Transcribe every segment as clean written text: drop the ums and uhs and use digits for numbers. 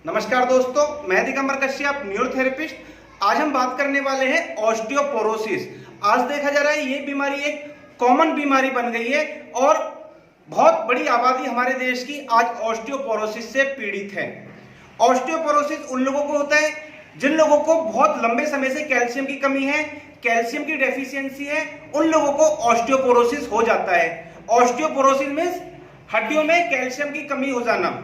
नमस्कार दोस्तों, मैं दिगंबर कश्यप, न्यूरोथेरेपिस्ट। आज हम बात करने वाले हैं ऑस्टियोपोरोसिस। आज देखा जा रहा है ये बीमारी एक कॉमन बीमारी बन गई है और बहुत बड़ी आबादी हमारे देश की आज ऑस्टियोपोरोसिस से पीड़ित है। ऑस्टियोपोरोसिस उन लोगों को होता है जिन लोगों को बहुत लंबे समय से कैल्शियम की कमी है, कैल्शियम की डेफिशिएंसी है, उन लोगों को ऑस्टियोपोरोसिस हो जाता है। ऑस्टियोपोरोसिस मींस हड्डियों में कैल्शियम की कमी हो जाना,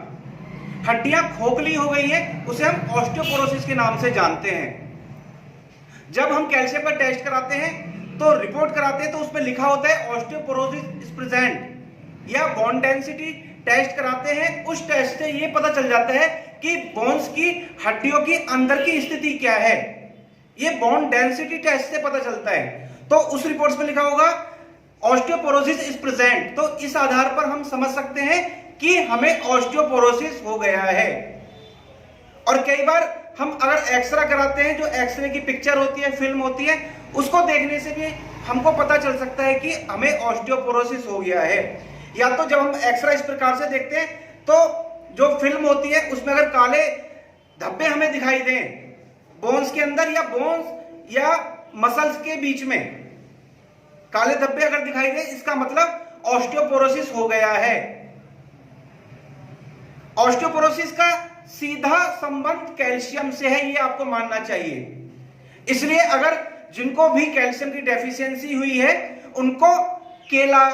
हड्डियां खोखली हो गई है, उसे हम ऑस्टियोपोरोसिस के नाम से जानते हैं। जब हम कैल्शियम का टेस्ट कराते हैं तो रिपोर्ट कराते हैं तो उसमें लिखा होता है ऑस्टियोपोरोसिस इज प्रेजेंट, या बोन डेंसिटी टेस्ट कराते हैं। उस टेस्ट से ये पता चल जाता है कि बोन्स की, हड्डियों की अंदर की स्थिति क्या है। ये बोन डेंसिटी टेस्ट से पता चलता है। तो उस रिपोर्ट में लिखा होगा ऑस्टियोपोरोसिस इज प्रेजेंट, तो इस आधार पर हम समझ सकते हैं कि हमें ऑस्टियोपोरोसिस हो गया है। और कई बार हम अगर एक्सरे कराते हैं, जो एक्सरे की पिक्चर होती है, फिल्म होती है, उसको देखने से भी हमको पता चल सकता है कि हमें ऑस्टियोपोरोसिस हो गया है। या तो जब हम एक्सरे इस प्रकार से देखते हैं तो जो फिल्म होती है उसमें अगर काले धब्बे हमें दिखाई दें बोन्स के अंदर, या बोन्स या मसल्स के बीच में काले धब्बे अगर दिखाई दें, इसका मतलब ऑस्टियोपोरोसिस हो गया है। ऑस्टियोपोरोसिस का सीधा संबंध कैल्शियम से है, ये आपको मानना चाहिए। इसलिए अगर जिनको भी कैल्शियम की डेफिशिएंसी हुई है उनको केला,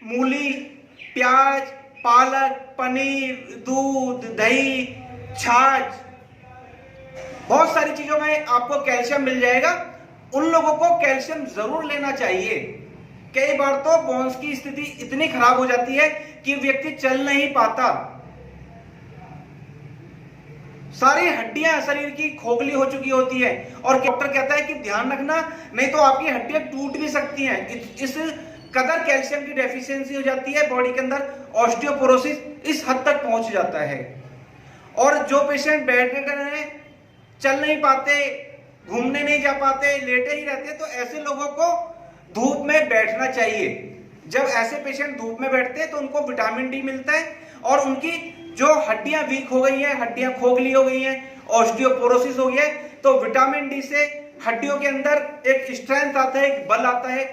मूली, प्याज, पालक, पनीर, दूध, दही, छाछ, बहुत सारी चीजों में आपको कैल्शियम मिल जाएगा। उन लोगों को कैल्शियम जरूर लेना चाहिए। कई बार तो बोन्स की स्थिति इतनी खराब हो जाती है कि व्यक्ति चल नहीं पाता, सारी हड्डियां शरीर की खोखली हो चुकी होती है और डॉक्टर कहता है कि ध्यान रखना, नहीं तो आपकी हड्डियां टूट भी सकती हैं। इस कदर कैल्शियम की डेफिशिएंसी हो जाती है बॉडी के अंदर, ऑस्टियोपोरोसिस इस हद तक पहुंच जाता है। और जो पेशेंट बेड रिडन है, चल नहीं पाते, घूमने नहीं जा पाते, लेटे ही रहते, तो ऐसे लोगों को धूप में बैठना चाहिए। जब ऐसे पेशेंट धूप में बैठते हैं तो उनको विटामिन डी मिलता है और उनकी जो हड्डियां वीक हो गई हैं, हड्डियां खोखली हो गई हैं, ऑस्टियोपोरोसिस हो गया है, तो विटामिन डी से हड्डियों के अंदर एक स्ट्रेंथ आता है, एक बल आता है।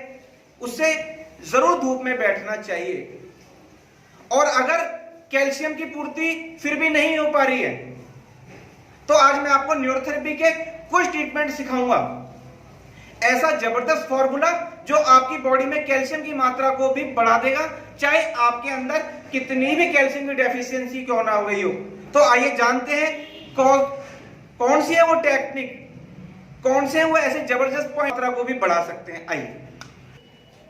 उससे जरूर धूप में बैठना चाहिए। और अगर कैल्शियम की पूर्ति फिर भी नहीं हो पा रही है तो आज मैं आपको न्यूरोथेरेपी के कुछ ट्रीटमेंट सिखाऊंगा, ऐसा जबरदस्त फॉर्मूला जो आपकी बॉडी में कैल्शियम की मात्रा को भी बढ़ा देगा, चाहे आपके अंदर कितनी भी कैल्शियम की डेफिशिएंसी क्यों ना हो गई हो। तो आइए जानते हैं कौन सी है वो टेक्निक, कौन से हैं वो ऐसे जबरदस्त मात्रा को भी बढ़ा सकते हैं। आइए,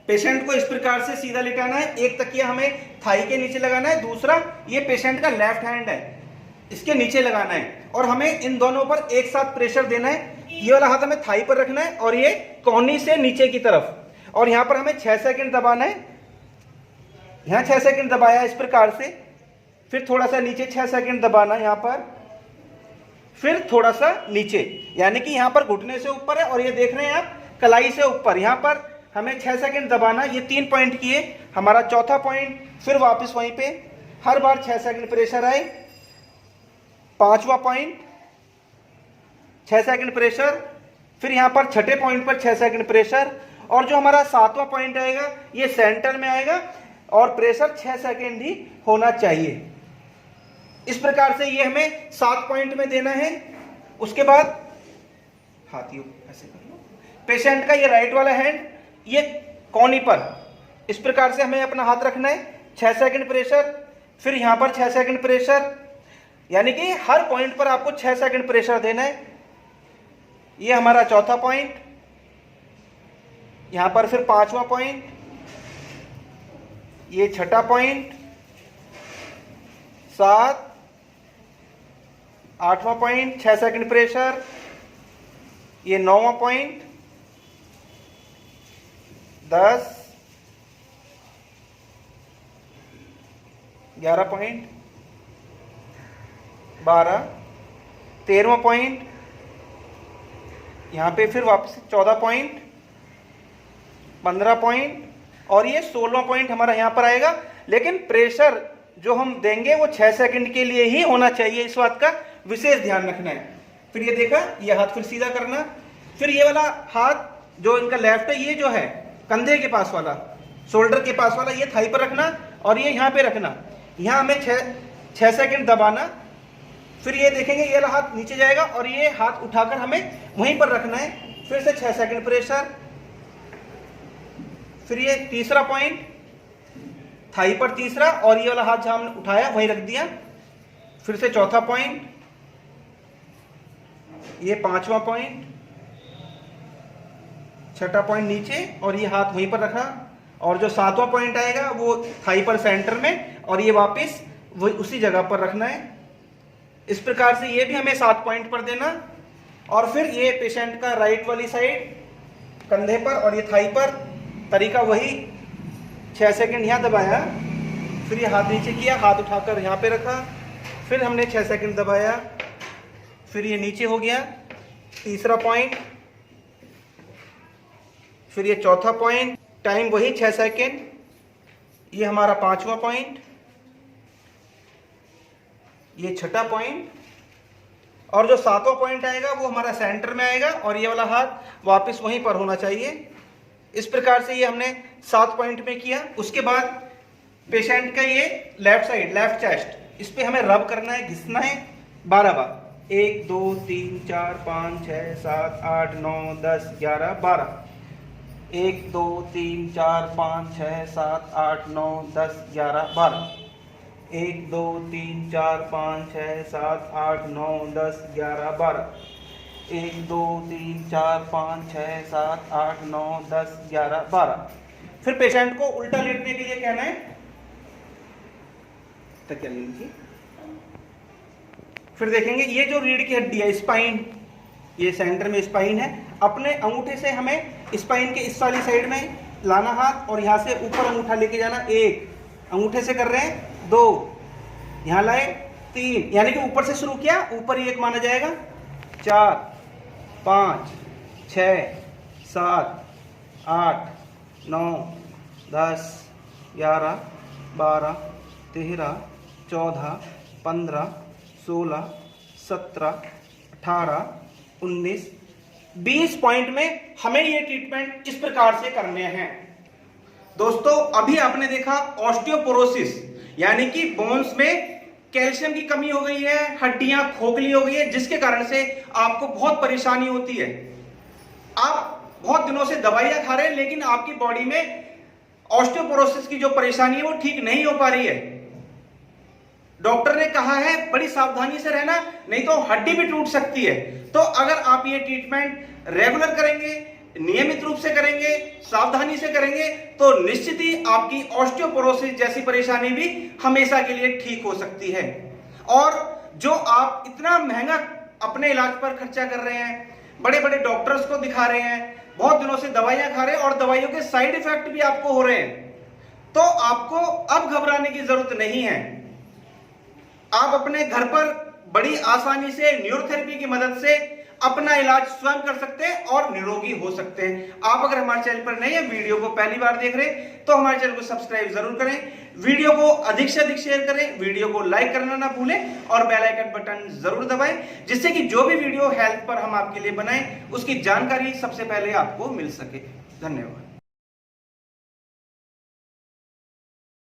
पेशेंट को इस प्रकार से सीधा लिटाना है, एक तकिया हमें थाई के नीचे लगाना है, दूसरा ये पेशेंट का लेफ्ट हैंड है, इसके नीचे लगाना है और हमें इन दोनों पर एक साथ प्रेशर देना है। ये वाला हाथ हमें थाई पर रखना है और ये कोहनी से नीचे की तरफ, और यहां पर हमें 6 सेकंड दबाना है। यहां 6 सेकंड दबाया इस प्रकार से, फिर थोड़ा सा नीचे 6 सेकंड दबाना यहां पर, फिर थोड़ा सा नीचे, यानी कि यहां पर घुटने से ऊपर है और ये देख रहे हैं आप कलाई से ऊपर। यहां पर हमें 6 सेकंड दबाना। ये 3 पॉइंट किए, हमारा चौथा पॉइंट, फिर वापस वहीं पे हर बार 6 सेकंड प्रेशर आए। 5वां पॉइंट 6 सेकंड प्रेशर, फिर यहां पर छठे पॉइंट पर 6 सेकंड प्रेशर, और जो हमारा 7वां पॉइंट आएगा ये सेंटर में आएगा और प्रेशर 6 सेकंड ही होना चाहिए। इस प्रकार से ये हमें 7 पॉइंट में देना है। उसके बाद हाथ यूं ऐसे कर लो, पेशेंट का ये राइट वाला हैंड ये कोहनी पर, इस प्रकार से हमें अपना हाथ रखना है। 6 सेकंड प्रेशर, फिर यहां पर 6 सेकंड प्रेशर, यानी कि हर पॉइंट पर आपको 6 सेकंड प्रेशर देना है। ये हमारा चौथा पॉइंट, यहां पर फिर 5वां पॉइंट, ये छठा पॉइंट, 7, 8वां पॉइंट 6 सेकंड प्रेशर, ये 9वां पॉइंट, 10, 11 पॉइंट, 12, 13वां पॉइंट, यहां पे फिर वापस 14 पॉइंट, 15 पॉइंट, और ये 16वां पॉइंट हमारा यहां पर आएगा। लेकिन प्रेशर जो हम देंगे वो 6 सेकंड के लिए ही होना चाहिए, इस बात का विशेष ध्यान रखना है। फिर ये देखा, ये हाथ फिर सीधा करना, फिर ये वाला हाथ जो इनका लेफ्ट है, ये जो है कंधे के पास वाला, शोल्डर के पास वाला, ये थाई पर रखना और ये यहाँ पे रखना। यहाँ हमें 6 सेकंड दबाना। फिर ये देखेंगे ये वाला हाथ नीचे जाएगा और ये हाथ उठाकर हमें वहीं पर रखना है। फिर से 6 सेकंड प्रेशर। फिर ये तीसरा पॉइंट, थाई पर तीसरा, और ये वाला हाथ जहां हमने उठाया वहीं रख दिया। फिर से चौथा पॉइंट, ये 5वां पॉइंट, 6ठा पॉइंट नीचे और ये हाथ वहीं पर रखा। और जो 7वां पॉइंट आएगा वो थाई पर सेंटर में और ये वापस वही उसी जगह पर रखना है। इस प्रकार से ये भी हमें 7 पॉइंट पर देना। और फिर ये पेशेंट का राइट वाली साइड कंधे पर और ये थाई पर, तरीका वही, 6 सेकंड यहाँ दबाया, फिर ये हाथ नीचे किया, हाथ उठाकर यहाँ पे रखा, फिर हमने 6 सेकंड दबाया, फिर ये नीचे हो गया, तीसरा पॉइंट, फिर ये चौथा पॉइंट, टाइम वही 6 सेकंड, ये हमारा 5वां पॉइंट, ये 6ठा पॉइंट, और जो 7वां पॉइंट आएगा वो हमारा सेंटर में आएगा और ये वाला हाथ वापस वहीं पर होना चाहिए। इस प्रकार से ये हमने 7 पॉइंट में किया। उसके बाद पेशेंट का ये लेफ्ट साइड, लेफ्ट चेस्ट, इस पे हमें रब करना है, घिसना है 12 बार। 1 2 3 4 5 6 7 8 9 10 11 12। 1 2 3 4 5 6 7 8 9 10 11 12। 1 2 3 4 5 6 7 8 9 10 11 12। 1 2 3 4 5 6 7 8 9 10 11 12। फिर पेशेंट को उल्टा लेटने के लिए कहना है, तकिया ले लीजिए। फिर देखेंगे ये जो रीढ़ की हड्डी है, स्पाइन, ये सेंटर में स्पाइन है। अपने अंगूठे से हमें स्पाइन के इस वाली साइड में लाना हाथ और यहाँ से ऊपर अंगूठा लेके जाना। 1 अंगूठे से कर रहे हैं, 2 यहाँ लाए, 3, यानी कि ऊपर से शुरू किया, ऊपर ही 1 माना जाएगा। 4 5 6 7 8 9 10 11 12 13 14 15 16 17 18 19 20 पॉइंट में हमें ये ट्रीटमेंट इस प्रकार से करने हैं। दोस्तों अभी आपने देखा ऑस्टियोपोरोसिस, यानी कि बोन्स में कैल्शियम की कमी हो गई है, हड्डियां खोखली हो गई है, जिसके कारण से आपको बहुत परेशानी होती है। आप बहुत दिनों से दवाइयां खा रहे हैं लेकिन आपकी बॉडी में ऑस्टियोपोरोसिस की जो परेशानी है वो ठीक नहीं हो पा रही है। डॉक्टर ने कहा है बड़ी सावधानी से रहना, नहीं तो हड्डी भी टूट सकती है। तो अगर आप ये ट्रीटमेंट रेगुलर करेंगे, नियमित रूप से करेंगे, सावधानी से करेंगे, तो निश्चित ही आपकी ऑस्टियोपोरोसिस जैसी परेशानी भी हमेशा के लिए ठीक हो सकती है। और जो आप इतना महंगा अपने इलाज पर खर्चा कर रहे हैं, बड़े बड़े डॉक्टर्स को दिखा रहे हैं, बहुत दिनों से दवाइयां खा रहे हैं और दवाइयों के साइड इफेक्ट भी आपको हो रहे हैं, तो आपको अब घबराने की जरूरत नहीं है। आप अपने घर पर बड़ी आसानी से न्यूरोथेरेपी की मदद से अपना इलाज स्वयं कर सकते हैं और निरोगी हो सकते हैं। आप अगर हमारे चैनल पर नए हैं, वीडियो को पहली बार देख रहे हैं, तो हमारे चैनल को सब्सक्राइब जरूर करें, वीडियो को अधिक से अधिक शेयर करें, वीडियो को लाइक करना ना भूलें और बेल आइकन बटन जरूर दबाएं, जिससे कि जो भी वीडियो हेल्थ पर हम आपके लिए बनाएं उसकी जानकारी सबसे पहले आपको मिल सके। धन्यवाद।